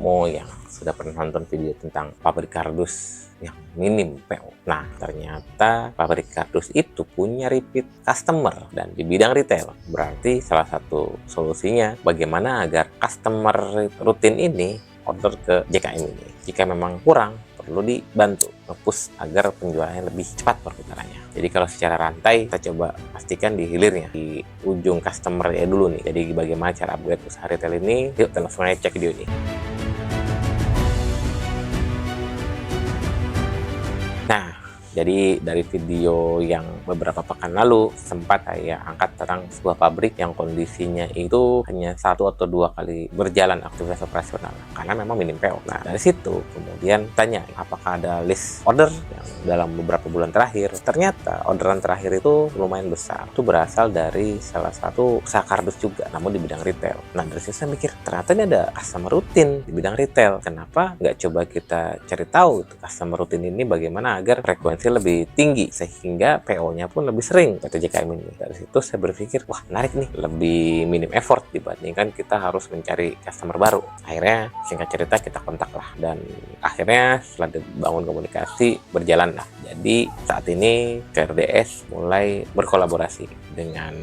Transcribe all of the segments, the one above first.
kamu yang sudah pernah nonton video tentang pabrik kardus yang minim PO. Nah, ternyata pabrik kardus itu punya repeat customer dan di bidang retail. Berarti salah satu solusinya bagaimana agar customer rutin ini order ke JKM ini. Jika memang kurang, perlu dibantu nge-push agar penjualannya lebih cepat perputarannya. Jadi kalau secara rantai, kita coba pastikan di hilirnya, di ujung customer ya dulu nih. Jadi bagaimana cara upgrade usaha retail ini? Yuk langsung aja cek video ini. Nah, jadi dari video yang beberapa pekan lalu sempat saya angkat tentang sebuah pabrik yang kondisinya itu hanya 1 atau 2 kali berjalan aktivitas operasional karena memang minim PO. Nah, dari situ kemudian tanya apakah ada list order yang dalam beberapa bulan terakhir. Ternyata orderan terakhir itu lumayan besar. Itu berasal dari salah satu usaha kardus juga, namun di bidang retail. Nah, dari situ saya mikir ternyata ini ada customer rutin di bidang retail. Kenapa nggak coba kita cari tahu itu customer rutin ini bagaimana agar frekuensi lebih tinggi sehingga PO-nya pun lebih sering PT JKM ini. Dari situ saya berpikir, wah menarik nih, lebih minim effort dibandingkan kita harus mencari customer baru. Akhirnya singkat cerita kita kontak lah dan akhirnya setelah dibangun komunikasi berjalan lah. Jadi saat ini KRDS mulai berkolaborasi dengan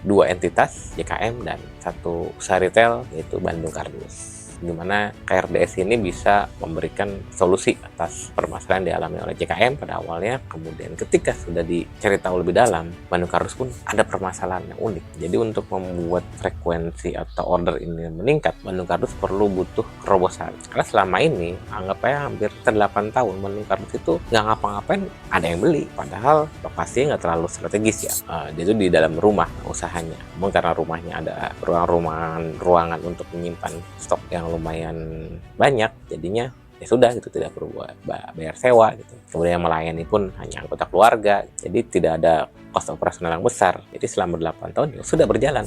2 entitas JKM dan 1 usaha retail yaitu Bandung Kardus, di mana KRDS ini bisa memberikan solusi atas permasalahan yang dialami oleh JKM pada awalnya. Kemudian ketika sudah dicari tahu lebih dalam, Bandung Kardus pun ada permasalahan yang unik. Jadi untuk membuat frekuensi atau order ini meningkat, Bandung Kardus butuh kerobosan. Karena selama ini, anggap aja hampir 8 tahun, Bandung Kardus itu nggak ngapa-ngapain, ada yang beli. Padahal lokasinya nggak terlalu strategis ya. Dia itu di dalam rumah usahanya. Namun karena rumahnya ada ruangan untuk menyimpan stok yang lumayan banyak, jadinya ya sudah gitu, tidak perlu bayar sewa gitu. Kemudian yang melayani pun hanya anggota keluarga, jadi tidak ada cost operasional yang besar. Jadi selama 8 tahun ya sudah berjalan.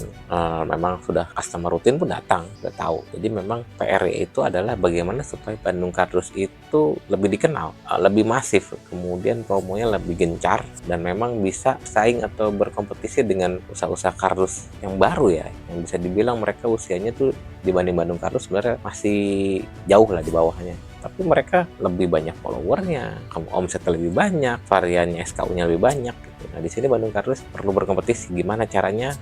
Memang sudah customer rutin pun datang, sudah tahu. Jadi memang PR itu adalah bagaimana supaya Bandung Kardus itu lebih dikenal, lebih masif, kemudian promonya lebih gencar dan memang bisa saing atau berkompetisi dengan usaha-usaha kardus yang baru ya, yang bisa dibilang mereka usianya tuh dibanding Bandung Kardus sebenarnya masih jauh lah di bawahnya. Tapi mereka lebih banyak followernya, omsetnya lebih banyak, variannya SKU-nya lebih banyak gitu. Nah, di sini Bandung Kardus perlu berkompetisi. Gimana caranya?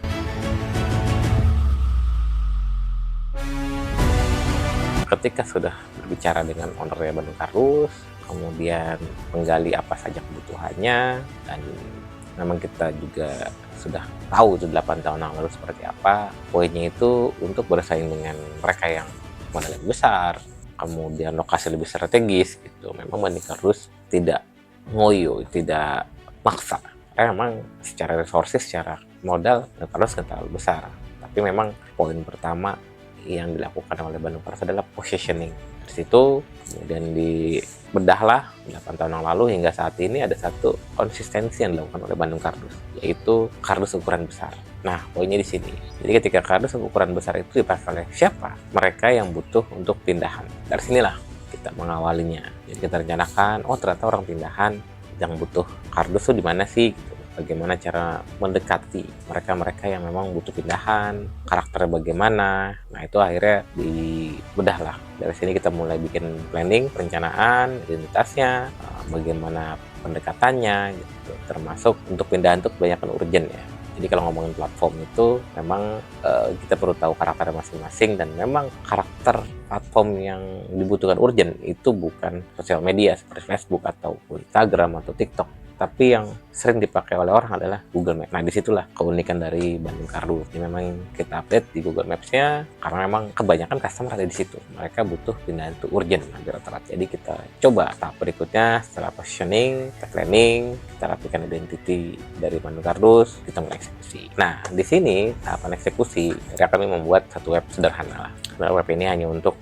Ketika sudah berbicara dengan ownernya Bandung Kardus, kemudian menggali apa saja kebutuhannya, dan memang kita juga sudah tahu itu 8 tahun yang lalu seperti apa. Poinnya itu untuk bersaing dengan mereka yang modalnya besar, kemudian lokasi lebih strategis gitu. Memang Bandung Kardus tidak ngoyo, tidak maksa. Karena memang secara resources, secara modal Bandung Kardus nggak terlalu besar. Tapi memang poin pertama yang dilakukan oleh Bandung Kardus adalah positioning. Dari situ kemudian dibedahlah 8 tahun yang lalu hingga saat ini ada satu konsistensi yang dilakukan oleh Bandung Kardus, yaitu kardus ukuran besar. Nah, poinnya di sini. Jadi ketika kardus ukuran besar itu dipakai oleh siapa? Mereka yang butuh untuk pindahan. Dari sinilah kita mengawalinya. Jadi kita rencanakan, oh ternyata orang pindahan yang butuh kardus itu di mana sih? Gitu. Bagaimana cara mendekati mereka-mereka yang memang butuh pindahan, karakternya bagaimana. Nah, itu akhirnya dibedah lah. Dari sini kita mulai bikin planning, perencanaan, identitasnya, bagaimana pendekatannya, gitu. Termasuk untuk pindahan itu kebanyakan urgent ya. Jadi kalau ngomongin platform itu memang kita perlu tahu karakter masing-masing, dan memang karakter platform yang dibutuhkan urgent itu bukan sosial media seperti Facebook ataupun Instagram atau TikTok, tapi yang sering dipakai oleh orang adalah Google Maps. Nah, disitulah keunikan dari Bandung Kardus. Jadi memang kita update di Google Maps-nya karena memang kebanyakan customer ada di situ. Mereka butuh pindahan itu urgent hampir rata-rata. Jadi kita coba tahap berikutnya setelah positioning, kita planning, kita rapikan identity dari Bandung Kardus, kita mulai eksekusi. Nah, di sini tahapan eksekusi, kami membuat satu web sederhana lah. Sebenarnya web ini hanya untuk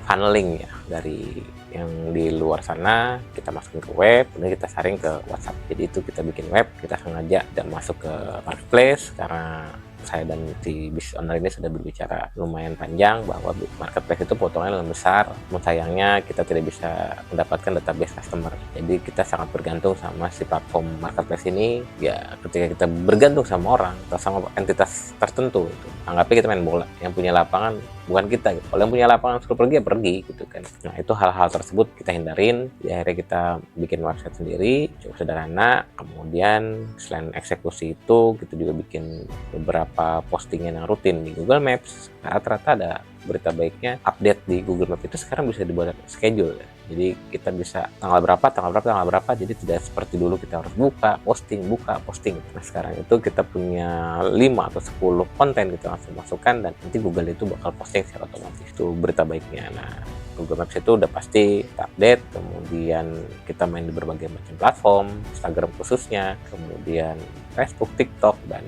funneling ya, dari yang di luar sana kita masukin ke web, kemudian kita saring ke WhatsApp. Jadi itu kita bikin web, kita sengaja dan masuk ke marketplace karena saya dan si business owner ini sudah berbicara lumayan panjang bahwa marketplace itu potongannya lebih besar. Namun sayangnya kita tidak bisa mendapatkan database customer. Jadi kita sangat bergantung sama si platform marketplace ini. Ya ketika kita bergantung sama orang atau sama entitas tertentu, itu anggapnya kita main bola. Yang punya lapangan bukan kita gitu. Kalau yang punya lapangan suruh pergi ya pergi gitu kan. Nah itu hal-hal tersebut kita hindarin. Di akhirnya kita bikin website sendiri, cukup sederhana. Kemudian selain eksekusi itu kita juga bikin beberapa postingan yang rutin di Google Maps. Rata-rata ada berita baiknya. Update di Google Maps itu sekarang bisa dibuat schedule ya. Jadi kita bisa tanggal berapa, jadi tidak seperti dulu kita harus buka posting. Nah sekarang itu kita punya 5 atau 10 konten kita langsung masukkan, dan nanti Google itu bakal posting secara otomatis. Itu berita baiknya. Nah Google Maps itu udah pasti kita update, kemudian kita main di berbagai macam platform, Instagram khususnya, kemudian Facebook, TikTok, dan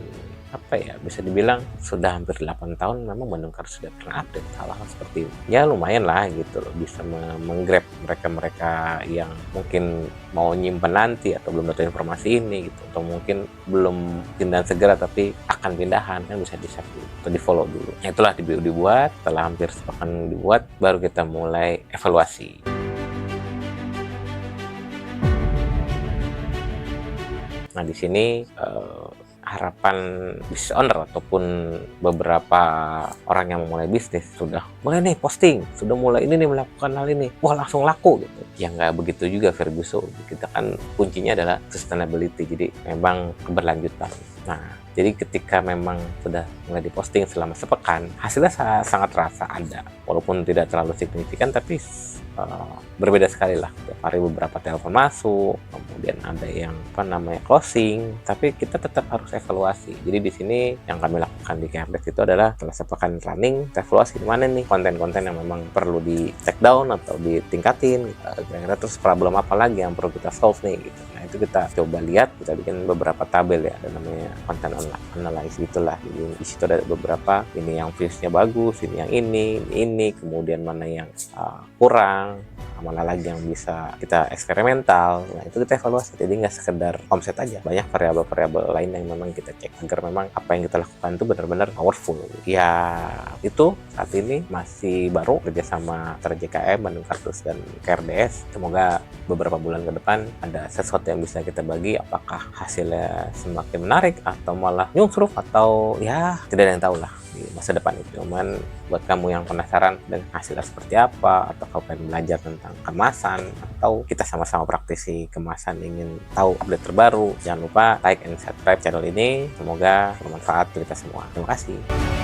bisa dibilang sudah hampir 8 tahun memang Bandung Karus sudah pernah update hal-hal seperti itu. Ya lumayan lah gitu loh, bisa menggrab mereka-mereka yang mungkin mau nyimpen nanti atau belum dapat informasi ini gitu, atau mungkin belum pindahan segera tapi akan pindahan, kan bisa di-save dulu atau di-follow dulu. Nah, itulah dibuat, setelah hampir sepekan dibuat baru kita mulai evaluasi. Nah di sini harapan business owner ataupun beberapa orang yang memulai bisnis sudah mulai nih posting, sudah mulai ini nih melakukan hal ini, wah langsung laku gitu. Ya nggak begitu juga Ferguson. Kita kan kuncinya adalah sustainability, jadi memang keberlanjutan. Nah jadi ketika memang sudah mulai diposting selama sepekan, hasilnya sangat terasa ada, walaupun tidak terlalu signifikan tapi berbeda sekali lah. Tiap hari beberapa telepon masuk, kemudian ada yang closing, tapi kita tetap harus evaluasi. Jadi di sini yang kami lakukan di Caredesk itu adalah setelah sepekan running, kita evaluasi di mana nih konten-konten yang memang perlu di take down atau ditingkatin, kira-kira terus problem apa lagi yang perlu kita solve nih gitu. Nah itu kita coba lihat, kita bikin beberapa tabel ya, ada namanya konten analysis gitulah. Jadi di situ ada beberapa, ini yang viewsnya bagus, ini yang ini, kemudian mana yang kurang, mana lagi yang bisa kita eksperimental. Nah itu kita evaluasi, jadi nggak sekedar omset aja, banyak variabel-variabel lain yang memang kita cek agar memang apa yang kita lakukan itu benar-benar powerful. Ya itu saat ini masih baru kerjasama antara JKM, Bandung Kartus, dan Caredesk. Semoga beberapa bulan ke depan ada sesuatu yang bisa kita bagi, apakah hasilnya semakin menarik atau malah nyungsruk, atau ya tidak ada yang tahu lah di masa depan itu. Cuman buat kamu yang penasaran dengan hasilnya seperti apa, atau kamu pengen belajar tentang kemasan, atau kita sama-sama praktisi kemasan ingin tahu update terbaru, jangan lupa like and subscribe channel ini. Semoga bermanfaat untuk kita semua. Terima kasih.